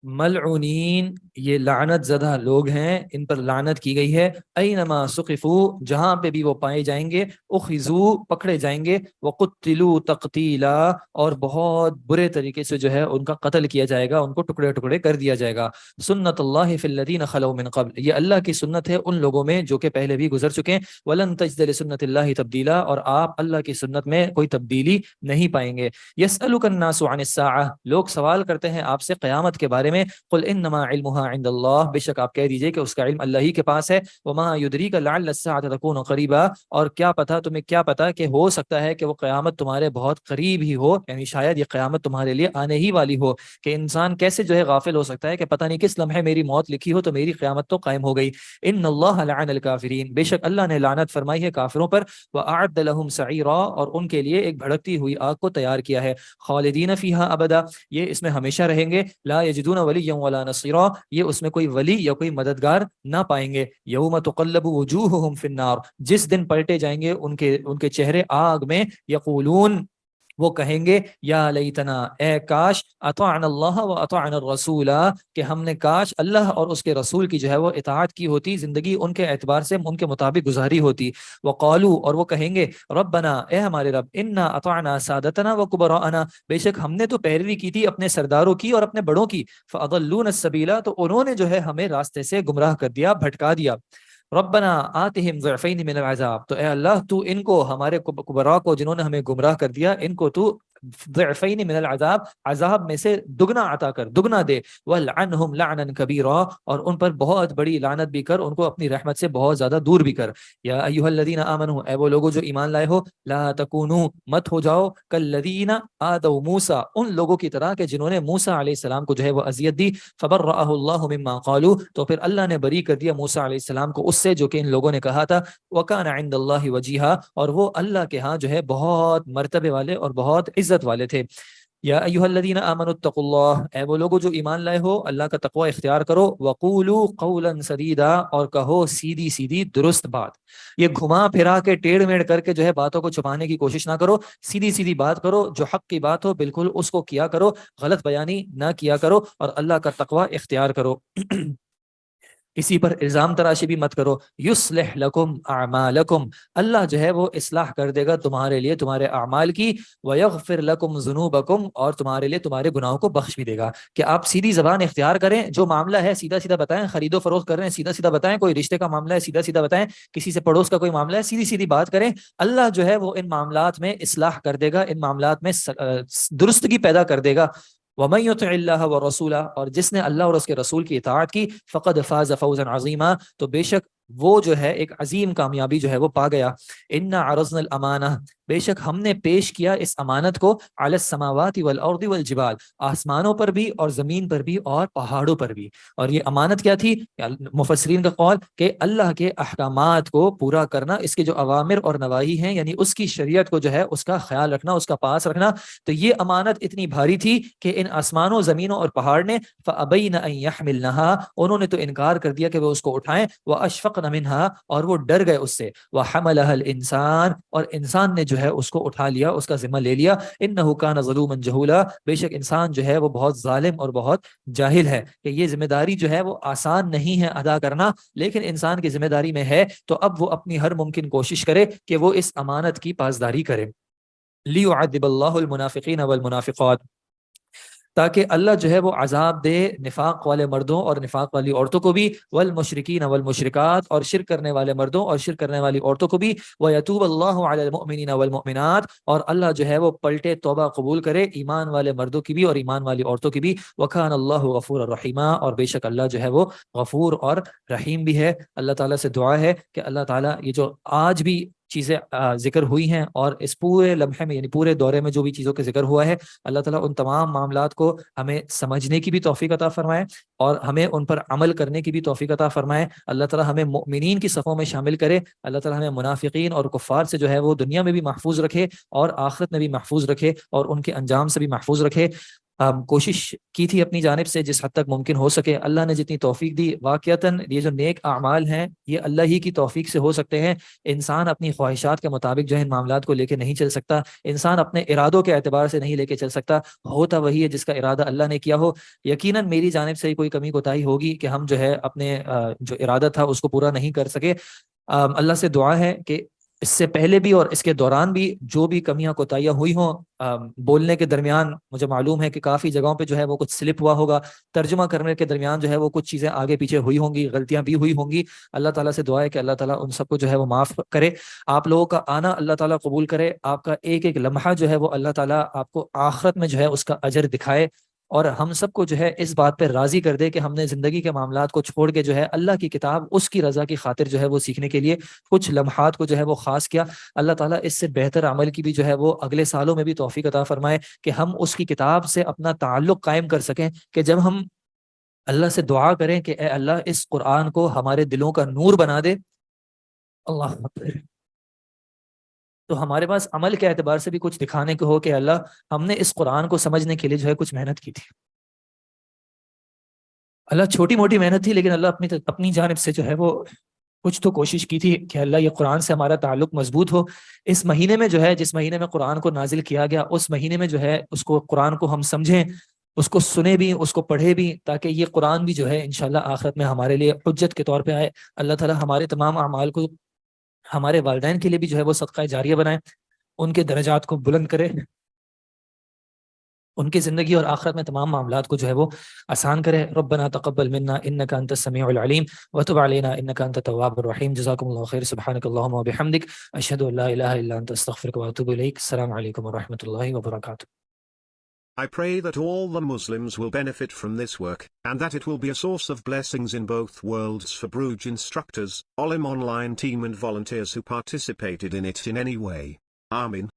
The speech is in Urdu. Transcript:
ملعونین، یہ لعنت زدہ لوگ ہیں، ان پر لعنت کی گئی ہے۔ اینما ثقفو، جہاں پہ بھی وہ پائے جائیں گے، اخذو، پکڑے جائیں گے، وقتلوا تقتیلا، اور بہت برے طریقے سے جو ہے ان کا قتل کیا جائے گا، ان کو ٹکڑے ٹکڑے کر دیا جائے گا۔ سنت اللہ فی الذین خلو من قبل، یہ اللہ کی سنت ہے ان لوگوں میں جو کہ پہلے بھی گزر چکے ہیں۔ ولن تجد لسنت اللہ تبدیلا، اور آپ اللہ کی سنت میں کوئی تبدیلی نہیں پائیں گے۔ یسألک الناس عن الساعہ، لوگ سوال کرتے ہیں آپ سے قیامت کے بارے میں۔ قل انما علمها عند اللہ، بے شک آپ کہہ دیجئے کہ اس کا علم اللہ ہی کے پاس ہے۔ وما یدریک لعل الساعة تکون قریبا، اور کیا پتا تمہیں، کیا پتا کہ ہو سکتا ہے کہ وہ قیامت تمہارے بہت قریب ہی ہو، یعنی شاید یہ قیامت تمہارے لیے آنے ہی والی ہو۔ کہ انسان کیسے جو ہے غافل ہو سکتا ہے کہ پتہ نہیں کس لمحے میری موت لکھی ہو تو میری قیامت تو قائم ہو گئی۔ ان اللہ لعن الکافرین، بے شک اللہ نے لعنت فرمائی ہے کافروں پر۔ واعد لهم سعیرا، اور ان کے لیے ایک بھڑکتی ہوئی آگ کو تیار کیا ہے۔ خالدین فیہا ابدا، یہ اس میں ہمیشہ رہیں گے۔ لا یجدون ولیا ولا نصیرا، یہ اس میں کوئی ولی یا کوئی مددگار نہ پائیں گے۔ یوم تقلب وجوہہم فی النار، جس دن پلٹے جائیں گے ان کے چہرے آگ میں۔ یقولون، وہ کہیں گے، یا لیتنا، اے کاش، اطعنا اللہ و اطعنا الرسول، کہ ہم نے کاش اللہ اور اس کے رسول کی جو ہے وہ اطاعت کی ہوتی، زندگی ان کے اعتبار سے ان کے مطابق گزاری ہوتی۔ وقالو، اور وہ کہیں گے، ربنا، اے ہمارے رب، انا اطعنا سادتنا و کبراءنا، بے شک ہم نے تو پیروی کی تھی اپنے سرداروں کی اور اپنے بڑوں کی۔ فاضلونا السبیل، تو انہوں نے جو ہے ہمیں راستے سے گمراہ کر دیا، بھٹکا دیا۔ ربنا آتہم ضعفین من العذاب، تو اے اللہ تو ان کو، ہمارے کبراء کو جنہوں نے ہمیں گمراہ کر دیا، ان کو تو ضعفین من العذاب، عذاب میں سے دگنا عطا کر، دگنا دے۔ ولعنہم لعنا کبیرا، اور ان پر بہت بڑی لعنت بھی کر، ان کو اپنی رحمت سے بہت زیادہ دور بھی کر۔ یا ایھا الذین آمنوا، اے وہ لوگوں جو ایمان لائے ہو، لا تکونوا، مت ہو جاؤ، کالذین آذوا موسیٰ، ان لوگوں کی طرح کہ جنہوں نے موسیٰ علیہ السلام کو جو ہے وہ اذیت دی۔ فبرأہ اللہ مما قالوا، تو پھر اللہ نے بری کر دیا موسیٰ علیہ السلام کو اس سے جو کہ ان لوگوں نے کہا تھا۔ وکان عند اللہ وجیہا، اور وہ اللہ کے ہاں جو ہے بہت مرتبے والے اور بہت عزت والے تھے۔ یا ایھا الذین آمنوا اتقوا اللہ، اے وہ لوگوں جو ایمان لائے ہو، اللہ کا تقوی اختیار کرو۔ وقولوا قولا سدیدا، اور کہو سیدھی سیدھی درست بات۔ یہ گھما پھرا کے ٹیڑھ میڑ کر کے جو ہے باتوں کو چھپانے کی کوشش نہ کرو، سیدھی سیدھی بات کرو، جو حق کی بات ہو بالکل اس کو کیا کرو، غلط بیانی نہ کیا کرو، اور اللہ کا تقوی اختیار کرو۔ کسی پر الزام تراشی بھی مت کرو۔ یصلح لکم اعمالکم، اللہ جو ہے وہ اصلاح کر دے گا تمہارے لیے تمہارے اعمال کی۔ ویغفر لکم ذنوبکم، اور تمہارے لیے تمہارے گناہوں کو بخش بھی دے گا۔ کہ آپ سیدھی زبان اختیار کریں، جو معاملہ ہے سیدھا سیدھا بتائیں، خرید و فروخت کر رہے ہیں سیدھا سیدھا بتائیں، کوئی رشتے کا معاملہ ہے سیدھا سیدھا بتائیں، کسی سے پڑوس کا کوئی معاملہ ہے سیدھی سیدھی بات کریں۔ اللہ جو ہے وہ ان معاملات میں اصلاح کر دے گا، ان معاملات میں درستگی پیدا کر دے گا۔ وَمَن يُطِعِ اللَّهَ وَرَسُولَهُ، اور جس نے اللہ اور اس کے رسول کی اطاعت کی، فقد فاز فوزا عظیما، تو بے شک وہ جو ہے ایک عظیم کامیابی جو ہے وہ پا گیا۔ انا عرضنا الامانہ، بے شک ہم نے پیش کیا اس امانت کو، علی السماوات والارض والجبال، آسمانوں پر بھی اور زمین پر بھی اور پہاڑوں پر بھی۔ اور یہ امانت کیا تھی؟ مفسرین کا قول کہ اللہ کے احکامات کو پورا کرنا، اس کے جو اوامر اور نواہی ہیں، یعنی اس کی شریعت کو جو ہے اس کا خیال رکھنا، اس کا پاس رکھنا۔ تو یہ امانت اتنی بھاری تھی کہ ان آسمانوں، زمینوں اور پہاڑ نے فابین ان یحملنها، انہوں نے تو انکار کر دیا کہ وہ اس کو اٹھائیں، واشفقن منها، اور وہ ڈر گئے اس سے، وحملها الانسان، اور انسان نے جو ہے اس کو اٹھا لیا، اس کا ذمہ لے لیا۔ انه كان ظلوما جهولا، بے شک انسان جو ہے وہ بہت ظالم اور بہت جاہل ہے۔ کہ یہ ذمہ داری جو ہے وہ آسان نہیں ہے ادا کرنا، لیکن انسان کی ذمہ داری میں ہے، تو اب وہ اپنی ہر ممکن کوشش کرے کہ وہ اس امانت کی پاسداری کرے۔ لیعذب اللہ المنافقین والمنافقات، تاکہ اللہ جو ہے وہ عذاب دے نفاق والے مردوں اور نفاق والی عورتوں کو بھی، والمشرکین والمشرکات، اور شرک کرنے والے مردوں اور شرک کرنے والی عورتوں کو بھی، ویتوب اللہ علی المؤمنین والمؤمنات، اور اللہ جو ہے وہ پلٹے توبہ قبول کرے ایمان والے مردوں کی بھی اور ایمان والی عورتوں کی بھی۔ وکان اللہ غفور الرحیما، اور بے شک اللہ جو ہے وہ غفور اور رحیم بھی ہے۔ اللہ تعالیٰ سے دعا ہے کہ اللہ تعالیٰ یہ جو آج بھی چیزیں ذکر ہوئی ہیں، اور اس پورے لمحے میں، یعنی پورے دورے میں جو بھی چیزوں کا ذکر ہوا ہے، اللہ تعالیٰ ان تمام معاملات کو ہمیں سمجھنے کی بھی توفیق عطا فرمائے، اور ہمیں ان پر عمل کرنے کی بھی توفیق عطا فرمائے۔ اللہ تعالیٰ ہمیں مؤمنین کی صفوں میں شامل کرے۔ اللہ تعالیٰ ہمیں منافقین اور کفار سے جو ہے وہ دنیا میں بھی محفوظ رکھے، اور آخرت میں بھی محفوظ رکھے، اور ان کے انجام سے بھی محفوظ رکھے۔ کوشش کی تھی اپنی جانب سے جس حد تک ممکن ہو سکے. اللہ نے جتنی توفیق دی, واقعتاً یہ جو نیک اعمال ہیں یہ اللہ ہی کی توفیق سے ہو سکتے ہیں. انسان اپنی خواہشات کے مطابق جو ہے ان معاملات کو لے کے نہیں چل سکتا, انسان اپنے ارادوں کے اعتبار سے نہیں لے کے چل سکتا, ہوتا وہی ہے جس کا ارادہ اللہ نے کیا ہو. یقیناً میری جانب سے کوئی کمی کوتاہی ہوگی کہ ہم جو ہے اپنے جو ارادہ تھا اس کو پورا نہیں کر سکے. اللہ سے دعا ہے کہ اس سے پہلے بھی اور اس کے دوران بھی جو بھی کمیاں کوتاہیاں ہوئی ہوں, بولنے کے درمیان مجھے معلوم ہے کہ کافی جگہوں پہ جو ہے وہ کچھ سلپ ہوا ہوگا, ترجمہ کرنے کے درمیان جو ہے وہ کچھ چیزیں آگے پیچھے ہوئی ہوں گی, غلطیاں بھی ہوئی ہوں گی. اللہ تعالیٰ سے دعا ہے کہ اللہ تعالیٰ ان سب کو جو ہے وہ معاف کرے. آپ لوگوں کا آنا اللہ تعالیٰ قبول کرے, آپ کا ایک ایک لمحہ جو ہے وہ اللہ تعالیٰ آپ کو آخرت میں جو ہے اس کا اجر دکھائے, اور ہم سب کو جو ہے اس بات پہ راضی کر دے کہ ہم نے زندگی کے معاملات کو چھوڑ کے جو ہے اللہ کی کتاب اس کی رضا کی خاطر جو ہے وہ سیکھنے کے لیے کچھ لمحات کو جو ہے وہ خاص کیا. اللہ تعالیٰ اس سے بہتر عمل کی بھی جو ہے وہ اگلے سالوں میں بھی توفیق عطا فرمائے کہ ہم اس کی کتاب سے اپنا تعلق قائم کر سکیں, کہ جب ہم اللہ سے دعا کریں کہ اے اللہ اس قرآن کو ہمارے دلوں کا نور بنا دے, اللہ اکبر, تو ہمارے پاس عمل کے اعتبار سے بھی کچھ دکھانے کو ہو کہ اللہ ہم نے اس قرآن کو سمجھنے کے لیے جو ہے کچھ محنت کی تھی. اللہ چھوٹی موٹی محنت تھی لیکن اللہ اپنی جانب سے جو ہے وہ کچھ تو کوشش کی تھی کہ اللہ یہ قرآن سے ہمارا تعلق مضبوط ہو. اس مہینے میں جو ہے جس مہینے میں قرآن کو نازل کیا گیا اس مہینے میں جو ہے اس کو قرآن کو ہم سمجھیں, اس کو سنیں بھی, اس کو پڑھے بھی, تاکہ یہ قرآن بھی جو ہے انشاءاللہ آخرت میں ہمارے لیے حجت کے طور پہ آئے. اللہ تعالیٰ ہمارے تمام اعمال کو ہمارے والدین کے لیے بھی جو ہے وہ صدقہ جاریہ بنائے, ان کے درجات کو بلند کرے, ان کی زندگی اور آخرت میں تمام معاملات کو جو ہے وہ آسان کرے. ربنا تقبل منا انك انت السميع العليم وتب علينا انك انت التواب الرحيم. جزاكم الله خير. سبحانك اللهم وبحمدك اشهد ان لا اله الا انت استغفرك واتوب اليك. السلام عليكم ورحمة الله وبركاته. I pray that all the Muslims will benefit from this work, and that it will be a source of blessings in both worlds for Bruj instructors, Olim online team and volunteers who participated in it in any way. Amin.